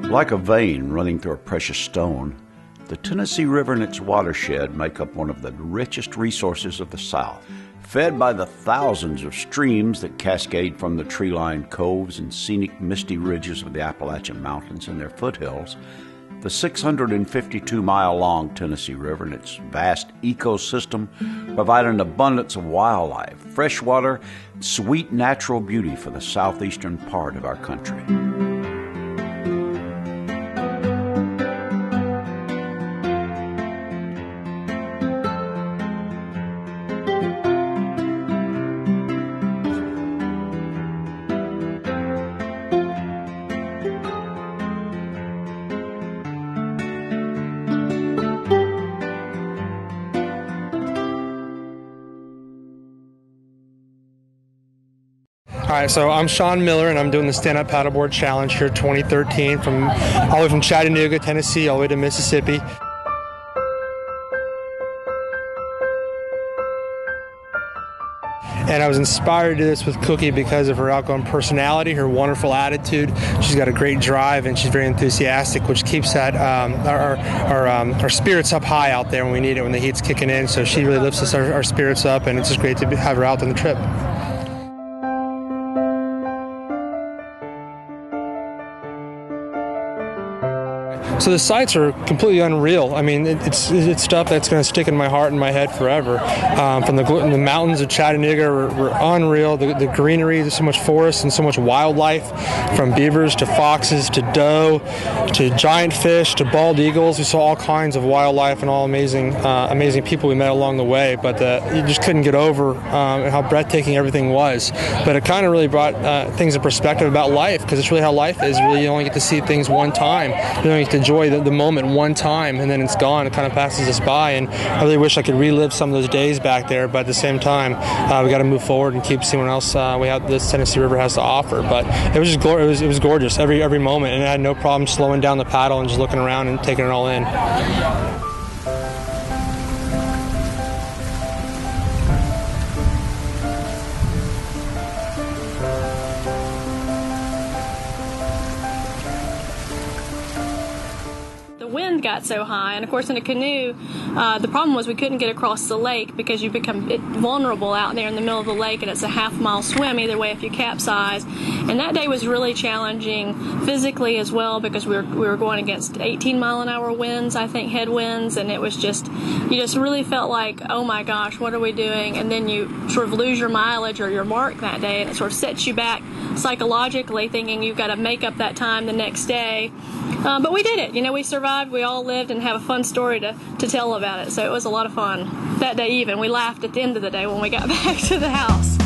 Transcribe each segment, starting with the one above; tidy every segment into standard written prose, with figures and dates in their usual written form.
Like a vein running through a precious stone, the Tennessee River and its watershed make up one of the richest resources of the South. Fed by the thousands of streams that cascade from the tree-lined coves and scenic misty ridges of the Appalachian Mountains and their foothills, the 652-mile-long Tennessee River and its vast ecosystem provide an abundance of wildlife, fresh water, and sweet natural beauty for the southeastern part of our country. All right, so I'm Sean Miller, and I'm doing the Stand-Up Paddleboard Challenge here 2013 all the way from Chattanooga, Tennessee, all the way to Mississippi. And I was inspired to do this with Cookie because of her outgoing personality, her wonderful attitude. She's got a great drive, and she's very enthusiastic, which keeps our spirits up high out there when we need it, when the heat's kicking in. So she really lifts our spirits up, and it's just great to have her out on the trip. So the sights are completely unreal. I mean, it's stuff that's going to stick in my heart and my head forever. From the mountains of Chattanooga were unreal. The greenery, there's so much forest and so much wildlife, from beavers to foxes to doe to giant fish to bald eagles. We saw all kinds of wildlife and all amazing people we met along the way. But you just couldn't get over how breathtaking everything was. But it kind of really brought things in perspective about life, because it's really how life is. Really, you only get to see things one time. You only get to enjoy the moment one time, and then it's gone. It kind of passes us by, and I really wish I could relive some of those days back there. But at the same time, we got to move forward and keep seeing what else this Tennessee River has to offer. But it was just it was gorgeous every moment, and I had no problem slowing down the paddle and just looking around and taking it all in. Wind got so high, and of course in a canoe the problem was we couldn't get across the lake because you become vulnerable out there in the middle of the lake, and it's a half-mile swim either way if you capsize. And that day was really challenging physically as well, because we were going against 18-mile-an-hour winds, I think, headwinds, and it was you just really felt like, oh my gosh, what are we doing? And then you sort of lose your mileage or your mark that day, and it sort of sets you back psychologically, thinking you've got to make up that time the next day. But we did it. We survived. We all lived and have a fun story to tell about it. So it was a lot of fun that day. Even we laughed at the end of the day when we got back to the house.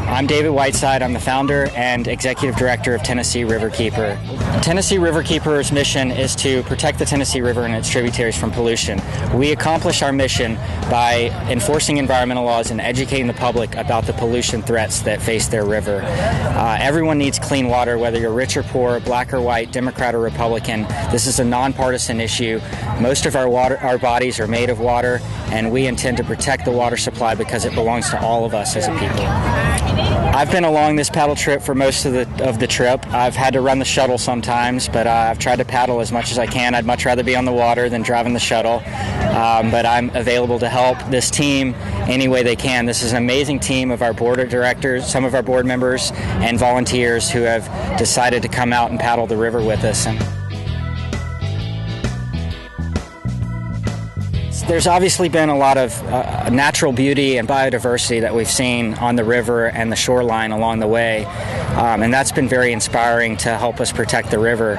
I'm David Whiteside. I'm the founder and executive director of Tennessee RiverKeeper. Tennessee RiverKeeper's mission is to protect the Tennessee River and its tributaries from pollution. We accomplish our mission by enforcing environmental laws and educating the public about the pollution threats that face their river. Everyone needs clean water, whether you're rich or poor, black or white, Democrat or Republican. This is a nonpartisan issue. Most of our bodies are made of water, and we intend to protect the water supply because it belongs to all of us as a people. I've been along this paddle trip for most of the trip. I've had to run the shuttle sometimes, but I've tried to paddle as much as I can. I'd much rather be on the water than driving the shuttle, but I'm available to help this team any way they can. This is an amazing team of our board of directors, some of our board members, and volunteers who have decided to come out and paddle the river with us. There's obviously been a lot of natural beauty and biodiversity that we've seen on the river and the shoreline along the way, and that's been very inspiring to help us protect the river.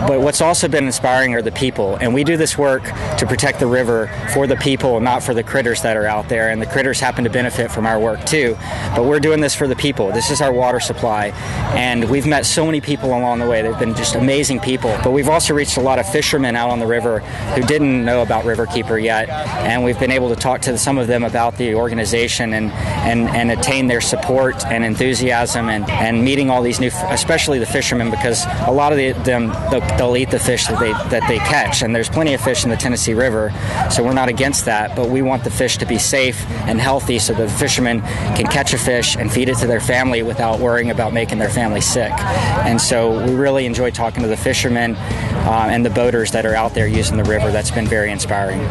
But what's also been inspiring are the people, and we do this work to protect the river for the people, not for the critters that are out there, and the critters happen to benefit from our work too, but we're doing this for the people. This is our water supply, and we've met so many people along the way. They've been just amazing people, but we've also reached a lot of fishermen out on the river who didn't know about RiverKeeper yet, and we've been able to talk to some of them about the organization and attain their support and enthusiasm and meeting all these new, especially the fishermen, because a lot of them they'll eat the fish that they catch, and there's plenty of fish in the Tennessee River, so we're not against that, but we want the fish to be safe and healthy so that the fishermen can catch a fish and feed it to their family without worrying about making their family sick. And so we really enjoy talking to the fishermen and the boaters that are out there using the river. That's been very inspiring.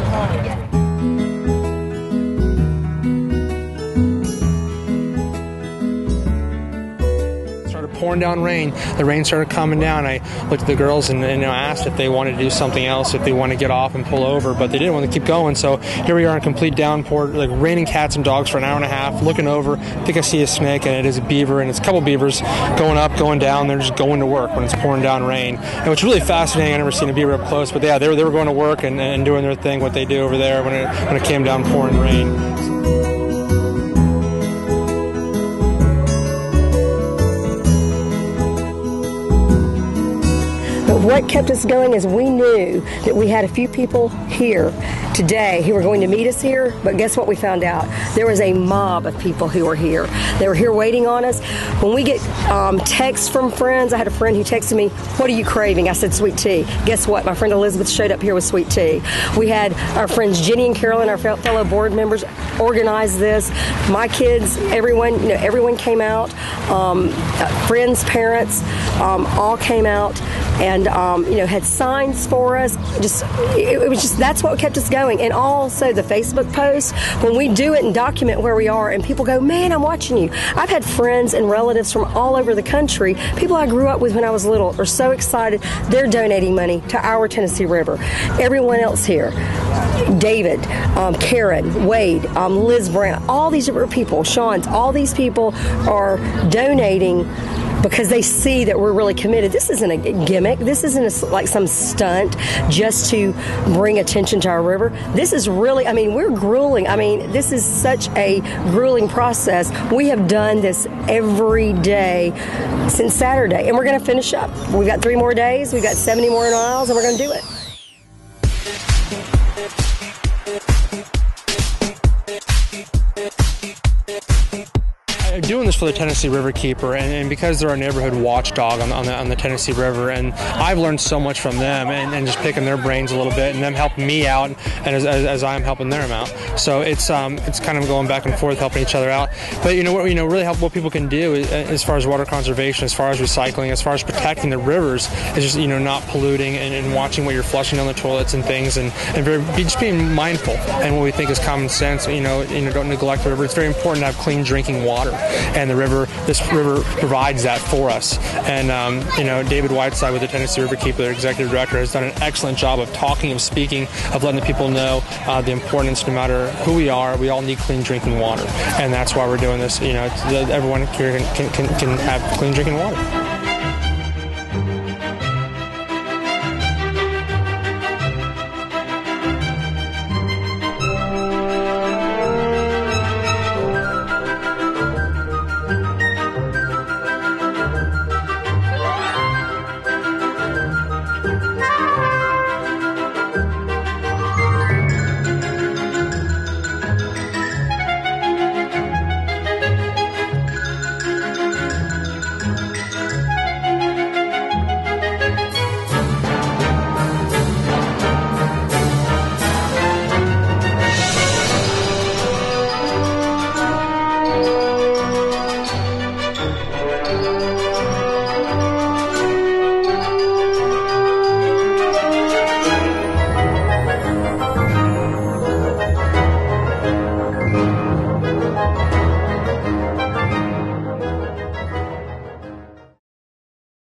Pouring down rain. The rain started coming down. I looked at the girls and asked if they wanted to do something else, if they want to get off and pull over, but they didn't want to keep going. So here we are in complete downpour, like raining cats and dogs for an hour and a half. Looking over, I think I see a snake, and it is a beaver, and it's a couple beavers going up, going down. They're just going to work when it's pouring down rain. And what's really fascinating, I've never seen a beaver up close, but yeah, they were going to work and doing their thing, what they do over there when it came down pouring rain. But what kept us going is we knew that we had a few people here today who were going to meet us here, but guess what we found out? There was a mob of people who were here. They were here waiting on us. When we get texts from friends, I had a friend who texted me, "What are you craving?" I said, "Sweet tea." Guess what? My friend Elizabeth showed up here with sweet tea. We had our friends Jenny and Carolyn, our fellow board members, organize this. My kids, everyone came out. Friends, parents, all came out and had signs for us. It was just that's what kept us going. And also the Facebook posts, when we do it and document where we are, and people go, "Man, I'm watching you." I've had friends and relatives from all over the country, people I grew up with when I was little, are so excited. They're donating money to our Tennessee River. Everyone else here, David, Karen, Wade, Liz Brown, all these different people, Sean's, all these people are donating because they see that we're really committed. This isn't a gimmick. This isn't like some stunt just to bring attention to our river. This is really, we're grueling. This is such a grueling process. We have done this every day since Saturday, and we're going to finish up. We've got 3 more days. We've got 70 more miles, and we're going to do it. I'm doing this for the Tennessee RiverKeeper, and because they're a neighborhood watchdog on the Tennessee River, and I've learned so much from them, and just picking their brains a little bit, and them helping me out, and as I'm helping them out. So it's kind of going back and forth, helping each other out. But really help what people can do as far as water conservation, as far as recycling, as far as protecting the rivers, is just not polluting and watching what you're flushing down the toilets and things, and just being mindful. And what we think is common sense, don't neglect the river. It's very important to have clean drinking water. And this river provides that for us. And David Whiteside with the Tennessee RiverKeeper, their executive director, has done an excellent job of talking, of speaking, of letting the people know the importance. No matter who we are, we all need clean drinking water, and that's why we're doing this. Everyone here can have clean drinking water.